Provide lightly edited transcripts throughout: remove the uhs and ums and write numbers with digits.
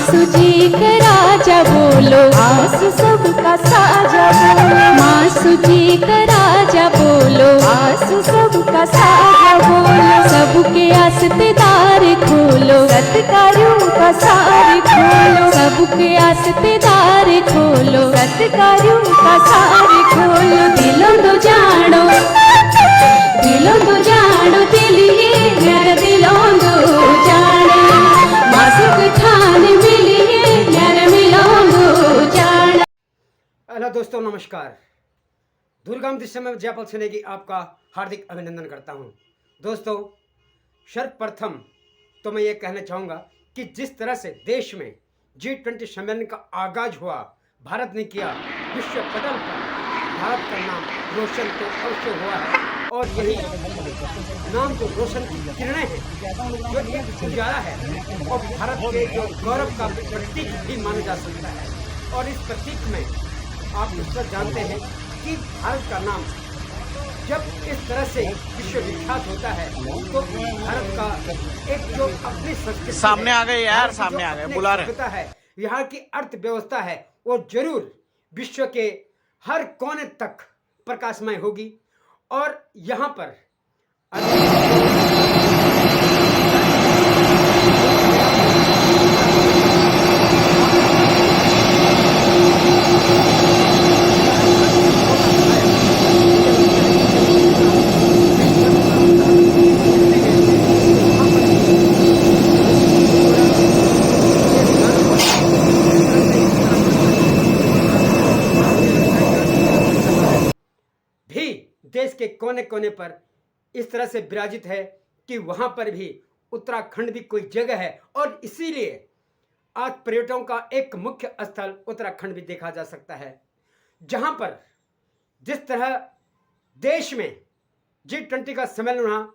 मासू जी का राजा बोलो, आंसू सबका साजा बोलो। मासू जी का राजा बोलो, आंसू सबका साजा बोलो। सबके आस्तेदार खोलो, सत्कारों का सार खोलो। सबके आस्तेदार खोलो, सत्कारों का सार खोलो। दिलों तो जानो, दिलों तो जानो, दिलिए मेरा दिलों तो जाने। मासू के थाने मिलिए मेरा मिलों तो जाने। हेलो दोस्तों, नमस्कार। दुर्गम दृश्य में जयपाल सेनेगी आपका हार्दिक अभिनंदन करता हूं। दोस्तों, सर्वप्रथम तो मैं ये कहना चाहूँगा कि जिस तरह से देश में G20 सम्मेलन का आगाज हुआ, भारत ने किया, विश्व पटल पर भारत का नाम रोशन तो अवश्य हुआ है। और यही नाम जो रोशन की किरणें हैं, जो एक उजाला है और भारत के जो गौरव का प्रतीक भी माना जा सकता है। और इस प्रतीक में आप इस पर जानते हैं कि भारत का नाम जब इस तरह से विश्वविख्यात होता है तो भारत का एक जो अपनी संस्कृति सामने आ गए यार, भारत की सामने जो आ गए, अपनी बुला रहे सभ्यता है, यहाँ की अर्थव्यवस्था है, वो जरूर विश्व के हर कोने तक प्रकाशमय होगी। और यहाँ पर भी देश के कोने कोने पर इस तरह से विराजित है कि वहां पर भी उत्तराखंड भी कोई जगह है। और इसीलिए आज पर्यटकों का एक मुख्य स्थल उत्तराखंड भी देखा जा सकता है, जहां पर जिस तरह देश में G20 का सम्मेलन हुआ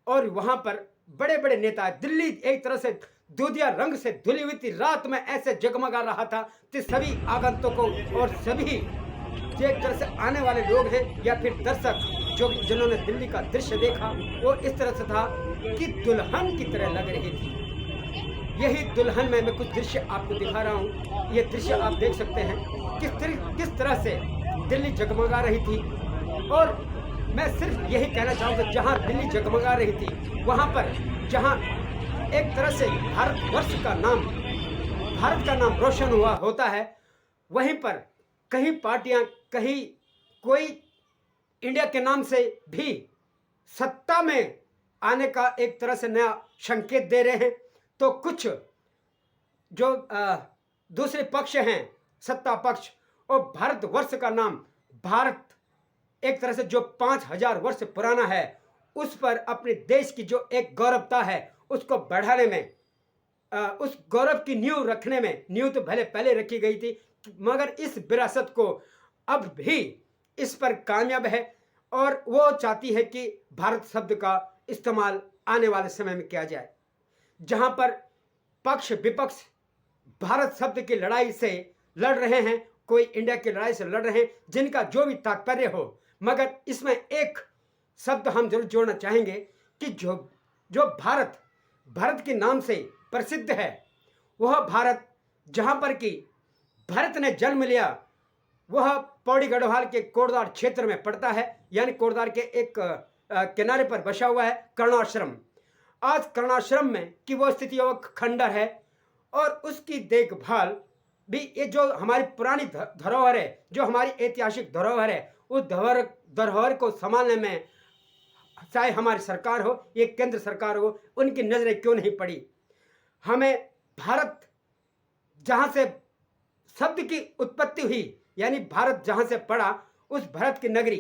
और वहां पर बड़े बड़े नेता, दिल्ली एक तरह से दूधिया रंग से धुली हुई थी, रात में ऐसे जगमगा रहा था कि सभी आगंतुकों और सभी जो एक तरह से आने वाले लोग हैं या फिर दर्शक जो जिन्होंने दिल्ली का दृश्य देखा, वो इस तरह से था कि दुल्हन की तरह लग रही थी। यही दुल्हन में मैं कुछ दृश्य आपको दिखा रहा हूँ। ये दृश्य आप देख सकते हैं किस तरह से दिल्ली जगमगा रही थी। और मैं सिर्फ यही कहना चाहूँगा, जहाँ दिल्ली जगमगा रही थी वहाँ पर जहाँ एक तरह से भारत का नाम रोशन हुआ होता है, वहीं पर कहीं पार्टियां, कहीं कोई इंडिया के नाम से भी सत्ता में आने का एक तरह से नया संकेत दे रहे हैं, तो कुछ जो दूसरे पक्ष हैं, सत्ता पक्ष, और भारतवर्ष का नाम भारत एक तरह से जो 5000 वर्ष पुराना है, उस पर अपने देश की जो एक गौरवता है उसको बढ़ाने में, उस गौरव की नींव रखने में, नींव तो भले पहले रखी गई थी मगर इस विरासत को अब भी इस पर कामयाब है। और वो चाहती है कि भारत शब्द का इस्तेमाल आने वाले समय में किया जाए, जहां पर पक्ष विपक्ष भारत शब्द की लड़ाई से लड़ रहे हैं, कोई इंडिया की लड़ाई से लड़ रहे हैं, जिनका जो भी तात्पर्य हो। मगर इसमें एक शब्द हम जरूर जोड़ना चाहेंगे कि जो भारत के नाम से प्रसिद्ध है, वह भारत जहां पर कि भारत ने जन्म लिया, वह पौड़ी गढ़वाल के कोटद्वार क्षेत्र में पड़ता है, यानी कोटद्वार के एक किनारे पर बसा हुआ है कर्णाश्रम। आज कर्णाश्रम में की वो स्थिति, वो खंडर है और उसकी देखभाल भी, ये जो हमारी पुरानी धरोहर है, जो हमारी ऐतिहासिक धरोहर है, उस धरोहर को संभालने में चाहे हमारी सरकार हो, ये केंद्र सरकार हो, उनकी नजरें क्यों नहीं पड़ी। हमें भारत जहां से शब्द की उत्पत्ति हुई, यानी भारत जहां से पड़ा, उस भारत की नगरी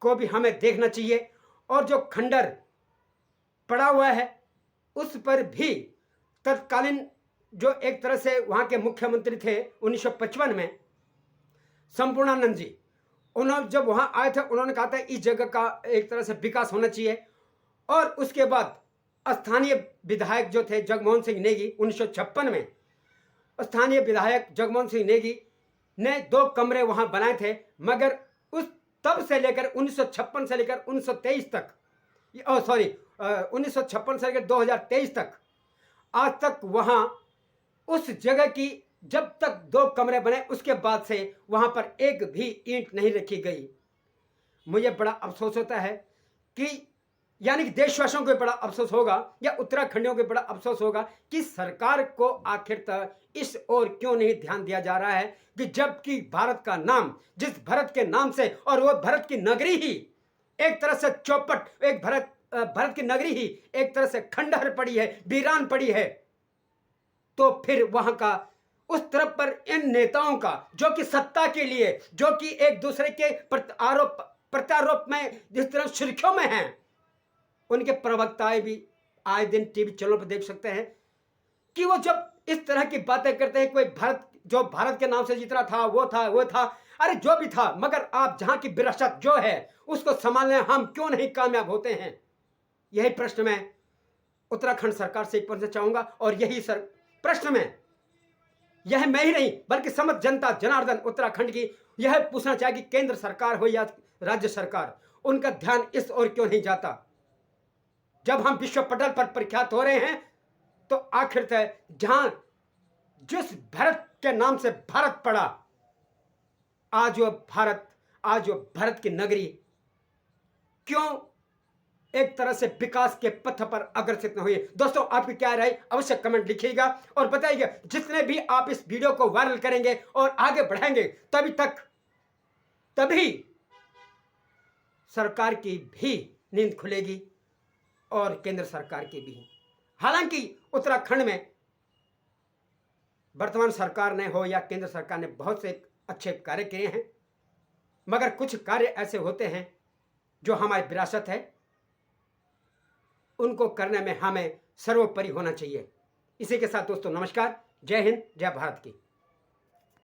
को भी हमें देखना चाहिए। और जो खंडर पड़ा हुआ है उस पर भी तत्कालीन जो एक तरह से वहां के मुख्यमंत्री थे 1955 में, संपूर्णानंद जी, उन्होंने जब वहां आए थे, उन्होंने कहा था इस जगह का एक तरह से विकास होना चाहिए। और उसके बाद स्थानीय विधायक जो थे जगमोहन सिंह नेगी, 1956 में स्थानीय विधायक जगमोहन सिंह नेगी ने 2 कमरे वहां बनाए थे। मगर उस तब से लेकर 1956 से लेकर 1923 तक, 1956 से लेकर 2023 तक, आज तक वहां उस जगह की जब तक 2 कमरे बने उसके बाद से वहां पर एक भी ईंट नहीं रखी गई। मुझे बड़ा अफसोस होता है कि यानी कि देशवासियों को बड़ा अफसोस होगा या उत्तराखंडियों को बड़ा अफसोस होगा कि सरकार को आखिर तक इस ओर क्यों नहीं ध्यान दिया जा रहा है कि जबकि भारत का नाम जिस भारत के नाम से, और वो भारत की नगरी ही एक तरह से चौपट, एक भारत की नगरी ही एक तरह से खंडहर पड़ी है, वीरान पड़ी है, तो फिर वहां का उस तरफ पर इन नेताओं का जो कि सत्ता के लिए, जो कि एक दूसरे के प्रत्यारोप में जिस तरह सुर्खियों में हैं, उनके प्रवक्ताएं भी आए दिन टीवी चैनलों पर देख सकते हैं कि वो जब इस तरह की बातें करते हैं, कोई भारत के नाम से जितना था वो था, अरे जो भी था, मगर आप जहां की विरासत जो है उसको संभालने हम क्यों नहीं कामयाब होते हैं? यही प्रश्न मैं उत्तराखंड सरकार से पूछना चाहूंगा। और यही प्रश्न में यह मैं ही नहीं बल्कि समस्त जनता जनार्दन उत्तराखंड की यह पूछना चाहे कि केंद्र सरकार हो या राज्य सरकार, उनका ध्यान इस ओर क्यों नहीं जाता? जब हम विश्व पटल पर प्रख्यात हो रहे हैं तो आखिर तक जहां जिस भारत के नाम से भारत पड़ा, आज वो भारत की नगरी क्यों एक तरह से विकास के पथ पर अग्रसर न हुई? दोस्तों, आपकी क्या राय अवश्य कमेंट लिखिएगा और बताइएगा। जितने भी आप इस वीडियो को वायरल करेंगे और आगे बढ़ाएंगे तभी सरकार की भी नींद खुलेगी और केंद्र सरकार की भी। हालांकि उत्तराखंड में वर्तमान सरकार ने हो या केंद्र सरकार ने बहुत से अच्छे कार्य किए हैं, मगर कुछ कार्य ऐसे होते हैं जो हमारी विरासत है, उनको करने में हमें सर्वोपरि होना चाहिए। इसी के साथ दोस्तों नमस्कार, जय हिंद, जय भारत की।